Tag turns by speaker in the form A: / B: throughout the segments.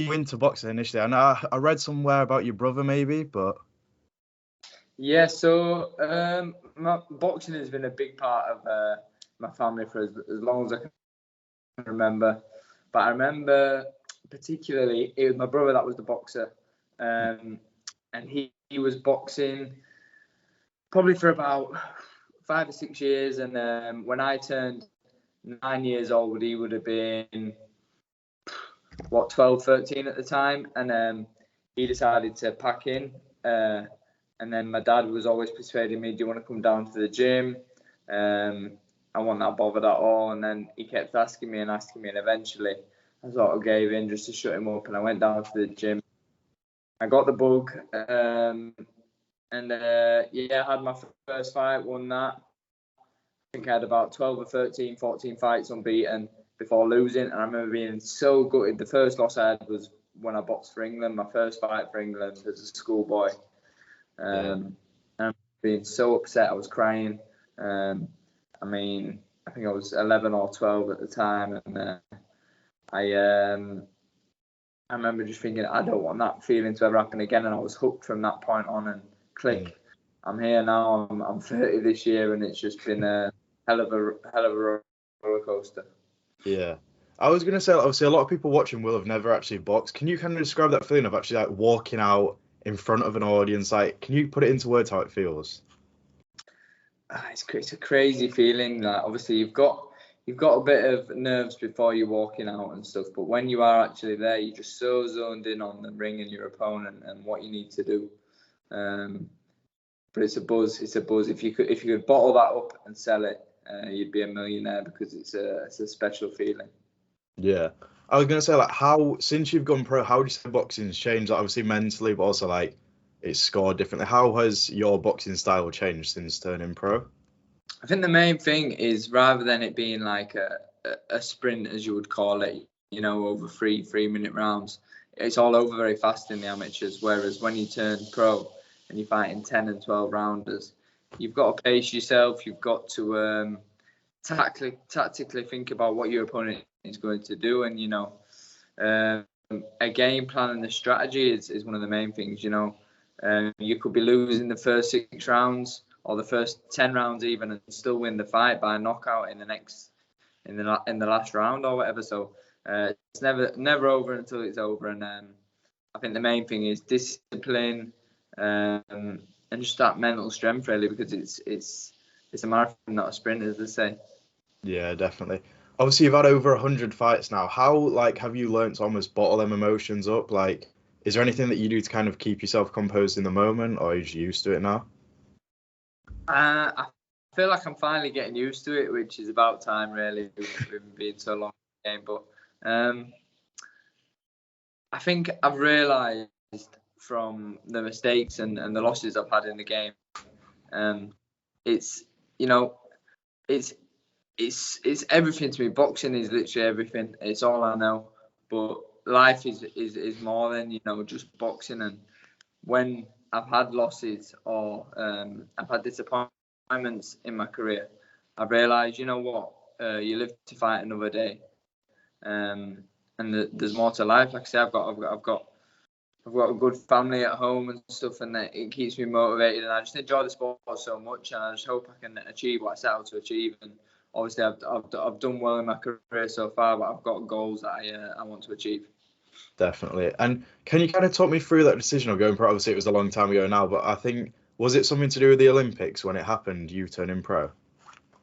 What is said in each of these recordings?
A: you into boxing initially? And I read somewhere about your brother maybe, but
B: Yeah, so my boxing has been a big part of my family for as long as I can remember. But I remember particularly it was my brother that was the boxer, and he was boxing probably for about 5 or 6 years. And when I turned 9 years old, he would have been 12, 13 at the time, and he decided to pack in. And then my dad was always persuading me, "Do you want to come down to the gym?" I wasn't that bothered at all. And then he kept asking me, and eventually I sort of gave in just to shut him up. And I went down to the gym. I got the bug, and I had my first fight, won that. I think I had about 12 or 13, 14 fights unbeaten before losing. And I remember being so gutted. The first loss I had was when I boxed for England, my first fight for England as a schoolboy. And I'm being so upset, I was crying. I think I was 11 or 12 at the time, and I remember just thinking, I don't want that feeling to ever happen again, and I was hooked from that point on. And click, I'm here now. I'm 30 this year, and it's just been a hell of a roller coaster.
A: Yeah. I was going to say, obviously, a lot of people watching will have never actually boxed. Can you kind of describe that feeling of actually like walking out in front of an audience? Like, can you put it into words how it feels?
B: It's a crazy feeling. Like, obviously, you've got a bit of nerves before you're walking out and stuff, but when you are actually there, you're just so zoned in on the ring and your opponent and what you need to do. But it's a buzz. It's a buzz. If you could bottle that up and sell it, you'd be a millionaire, because it's a special feeling.
A: Yeah. I was gonna say, like, how, since you've gone pro, how do you say boxing's changed? Like, obviously mentally, but also like it's scored differently. How has your boxing style changed since turning pro?
B: I think the main thing is, rather than it being like a sprint, as you would call it, over 3-minute rounds, it's all over very fast in the amateurs. Whereas when you turn pro and you're fighting 10 and 12 rounders, you've got to pace yourself. You've got to tactically think about what your opponent is going to do, and a game plan and the strategy is one of the main things. You could be losing the first 6 rounds or the first 10 rounds even, and still win the fight by a knockout in the last round or whatever. So it's never over until it's over. And I think the main thing is discipline, and just that mental strength, really, because it's a marathon, not a sprint, as they say.
A: Yeah, definitely. Obviously, you've had over 100 fights now. How, like, have you learned to almost bottle them emotions up? Like, is there anything that you do to kind of keep yourself composed in the moment, or are you just used to it now?
B: I feel like I'm finally getting used to it, which is about time, really, with being so long in the game. But I think I've realised from the mistakes and the losses I've had in the game, it's it's everything to me. Boxing is literally everything. It's all I know. But life is more than just boxing. And when I've had losses or I've had disappointments in my career, I've realised, you live to fight another day, and there's more to life. Like I say, I've got a good family at home and stuff, and it keeps me motivated. And I just enjoy the sport so much, and I just hope I can achieve what I set out to achieve. And obviously, I've done well in my career so far, but I've got goals that I want to achieve.
A: Definitely. And can you kind of talk me through that decision of going pro? Obviously, it was a long time ago now, but I think, was it something to do with the Olympics when it happened, you turning pro?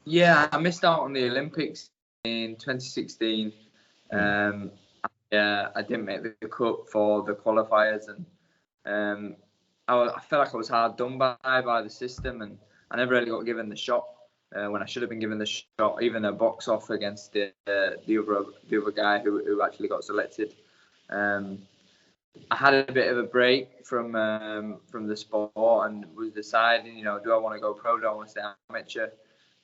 B: Yeah, I missed out on the Olympics in 2016. I didn't make the cut for the qualifiers, and I felt like I was hard done by the system, and I never really got given the shot when I should have been given the shot, even a box off against the other guy who actually got selected. I had a bit of a break from the sport and was deciding, do I want to go pro? Do I want to stay amateur?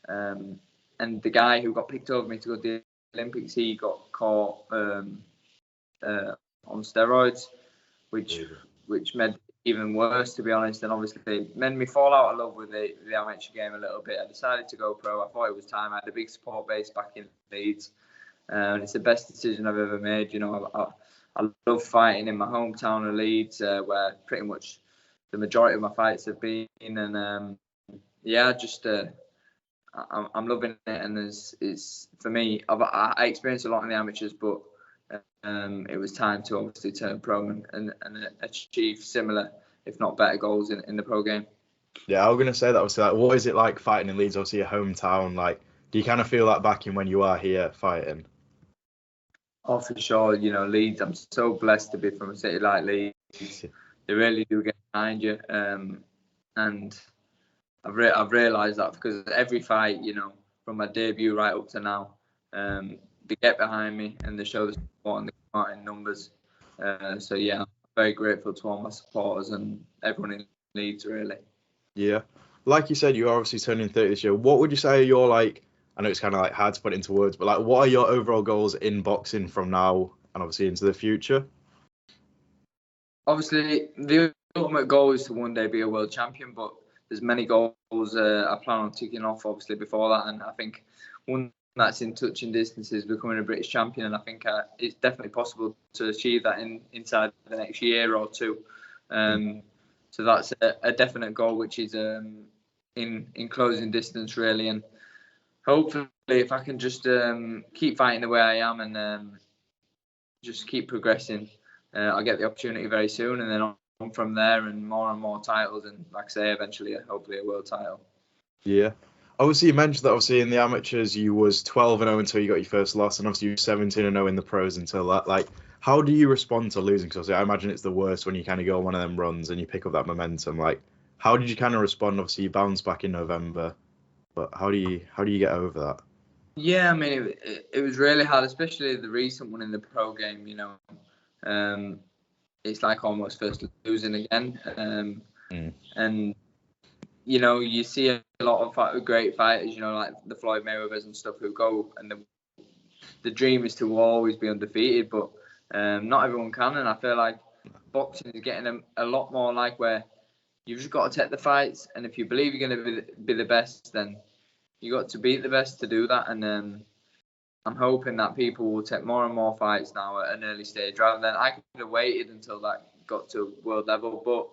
B: And the guy who got picked over me to go to the Olympics, he got caught on steroids, which made it even worse, to be honest. And obviously it made me fall out of love with the amateur game a little bit. I decided to go pro. I thought it was time. I had a big support base back in Leeds, and it's the best decision I've ever made. I love fighting in my hometown of Leeds, where pretty much the majority of my fights have been. And yeah, just I'm loving it, and it's for me. I experienced a lot in the amateurs, but it was time to obviously turn pro and achieve similar, if not better, goals in the pro game.
A: Yeah, I was gonna say that. Obviously, like, what is it like fighting in Leeds? Obviously, your hometown. Like, do you kind of feel that back in when you are here fighting?
B: Oh, for sure. Leeds. I'm so blessed to be from a city like Leeds. They really do get behind you, and I've realised that because every fight, from my debut right up to now, they get behind me and they show the support and they come out in numbers. So yeah, I'm very grateful to all my supporters and everyone in Leeds, really.
A: Yeah, like you said, you're obviously turning 30 this year. What would you say are your like? I know it's kind of like hard to put into words, but like, what are your overall goals in boxing from now and obviously into the future?
B: Obviously, the ultimate goal is to one day be a world champion, but there's many goals I plan on ticking off obviously before that, and I think one that's in touching distance is becoming a British champion, and I think it's definitely possible to achieve that inside the next year or two. So that's a definite goal, which is in closing distance really, and hopefully if I can just keep fighting the way I am and just keep progressing, I'll get the opportunity very soon, and then on from there and more titles, and like I say, eventually hopefully a world title.
A: Yeah. Obviously, you mentioned that obviously in the amateurs you was 12-0 until you got your first loss, and obviously you were 17-0 in the pros until that. Like, how do you respond to losing? Because I imagine it's the worst when you kind of go on one of them runs and you pick up that momentum. Like, how did you kind of respond? Obviously, you bounced back in November, but how do you get over that?
B: Yeah, I mean it was really hard, especially the recent one in the pro game. It's like almost first losing again, and you see a lot of great fighters, like the Floyd Mayweathers and stuff, who go and the dream is to always be undefeated, but not everyone can, and I feel like boxing is getting a lot more like where you've just got to take the fights, and if you believe you're going to be the best, then you got to beat the best to do that, and I'm hoping that people will take more and more fights now at an early stage, rather than I could have waited until that got to world level, but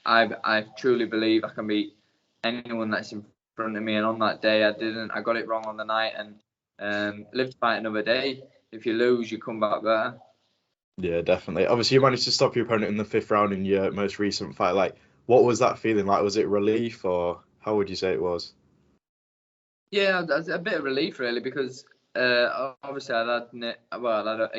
B: I truly believe I can beat anyone that's in front of me, and on that day I didn't. I got it wrong on the night, and live to fight another day. If you lose, you come back better.
A: Yeah, definitely. Obviously, you managed to stop your opponent in the 5th round in your most recent fight. Like, what was that feeling like? Was it relief, or how would you say it was?
B: Yeah, that's a bit of relief really, because obviously I had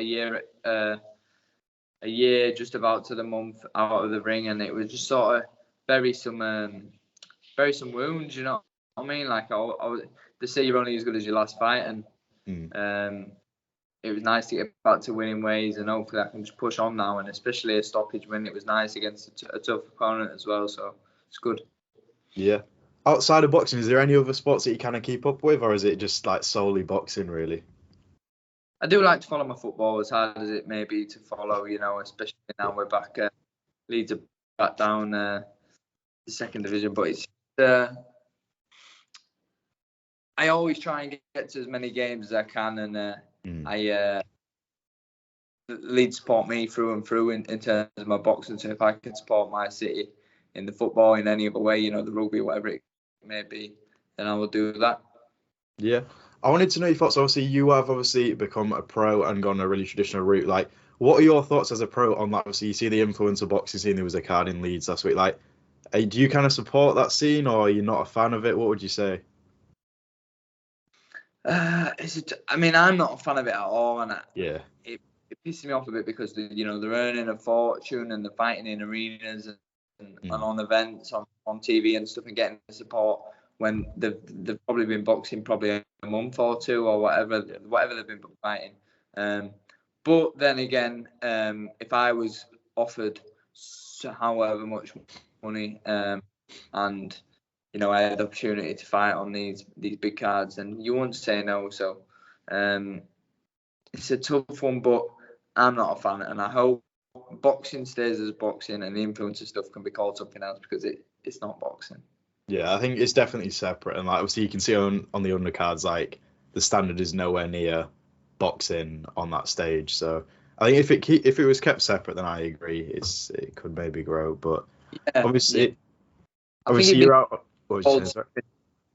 B: a year just about to the month out of the ring, and it was just sort of bury some wounds, you know what I mean? Like they say you're only as good as your last fight, and it was nice to get back to winning ways, and hopefully I can just push on now, and especially a stoppage win. It was nice against a tough opponent as well, so it's good.
A: Yeah. Outside of boxing, is there any other sports that you kind of keep up with, or is it just like solely boxing, really?
B: I do like to follow my football, as hard as it may be to follow, especially now we're back, Leeds are back down the second division, but it's I always try and get to as many games as I can, and Leeds support me through and through in terms of my boxing. So if I can support my city in the football in any other way, the rugby, whatever it may be, then I will do that.
A: Yeah. I wanted to know your thoughts. Obviously, you have obviously become a pro and gone a really traditional route. Like, what are your thoughts as a pro on that? Obviously, you see the influence of boxing scene. There was a card in Leeds last week. Like, do you kind of support that scene, or are you not a fan of it? What would you say?
B: I'm not a fan of it at all, and
A: Yeah.
B: it pisses me off a bit because they're earning a fortune and they're fighting in arenas and on events on TV and stuff, and getting the support when they've probably been boxing probably a month or two or whatever they've been fighting. But then again, if I was offered however much money and I had the opportunity to fight on these big cards, and you won't say no. So it's a tough one, but I'm not a fan, and I hope boxing stays as boxing, and the influencer stuff can be called something else, because it's not boxing.
A: Yeah, I think it's definitely separate, and like obviously you can see on the undercards, like the standard is nowhere near boxing on that stage. So I think if it was kept separate, then I agree. It could maybe grow, but
B: Yeah,
A: obviously,
B: I think
A: you're out. What was you saying? Sorry?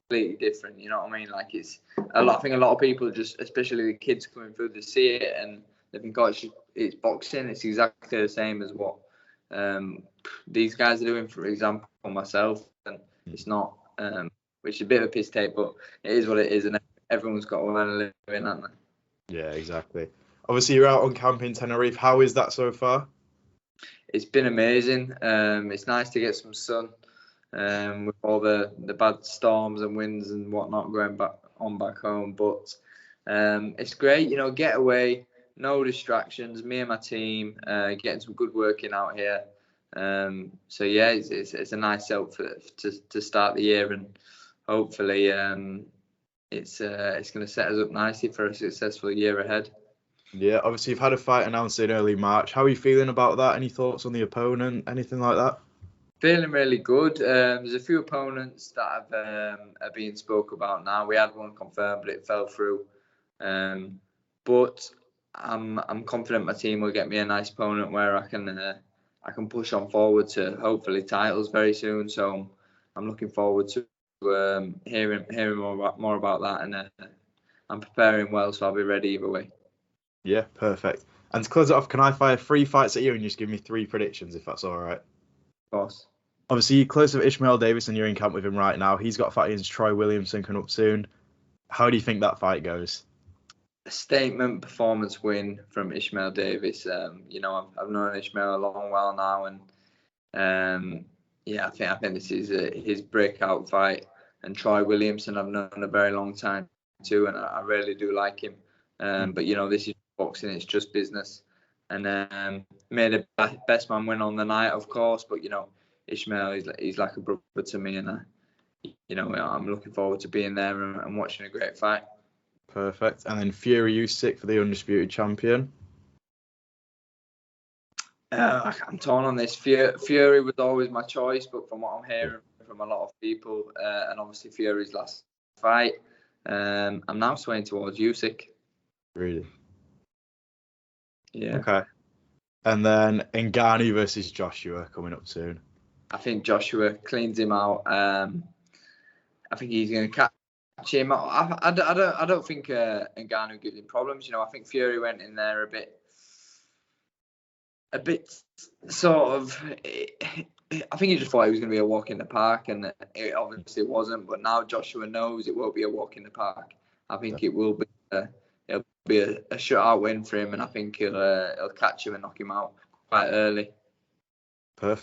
B: completely different. You know what I mean? Like it's a lot. I think a lot of people just, especially the kids coming through, they see it and they think, oh, it's boxing. It's exactly the same as what these guys are doing. For example, myself, and it's not. Which is a bit of a piss take, but it is what it is, and everyone's got to earn a living, haven't they?
A: Yeah, exactly. Obviously, you're out on camp in Tenerife. How is that so far?
B: It's been amazing. It's nice to get some sun with all the bad storms and winds and whatnot going back home. But it's great, you know, get away, no distractions. Me and my team getting some good working out here. So yeah, it's a nice help to start the year, and hopefully it's going to set us up nicely for a successful year ahead.
A: Yeah, obviously you've had a fight announced in early March. How are you feeling about that? Any thoughts on the opponent? Anything like that?
B: Feeling really good. There's a few opponents that are being spoke about now. We had one confirmed, but it fell through. But I'm confident my team will get me a nice opponent where I can push on forward to hopefully titles very soon. So I'm looking forward to hearing more about that, and I'm preparing well, so I'll be ready either way.
A: Yeah, perfect. And to close it off, can I fire 3 fights at you and just give me 3 predictions, if that's all right?
B: Of course.
A: Obviously, you're close with Ishmael Davis and you're in camp with him right now. He's got a fight against Troy Williamson coming up soon. How do you think that fight goes?
B: A statement performance win from Ishmael Davis. You know, I've known Ishmael a long while now, and yeah, I think this is his breakout fight. And Troy Williamson, I've known a very long time too, and I really do like him. But you know, this is boxing; it's just business. And made a best man win on the night, of course. But you know, Ishmael, he's like a brother to me, and I'm looking forward to being there and watching a great fight.
A: Perfect. And then Fury Usyk for the undisputed champion.
B: I'm torn on this. Fury was always my choice, but from what I'm hearing from a lot of people, and obviously Fury's last fight, I'm now swaying towards Usyk.
A: Really?
B: Yeah.
A: Okay. And then Ngannou versus Joshua coming up soon.
B: I think Joshua cleans him out. I think he's going to catch him. I don't think Ngannou gives him problems. You know, I think Fury went in there a bit sort of. I think he just thought it was going to be a walk in the park, and it obviously wasn't. But now Joshua knows it won't be a walk in the park. I think it will be. It'll be a shutout win for him, and I think he'll catch him and knock him out quite early.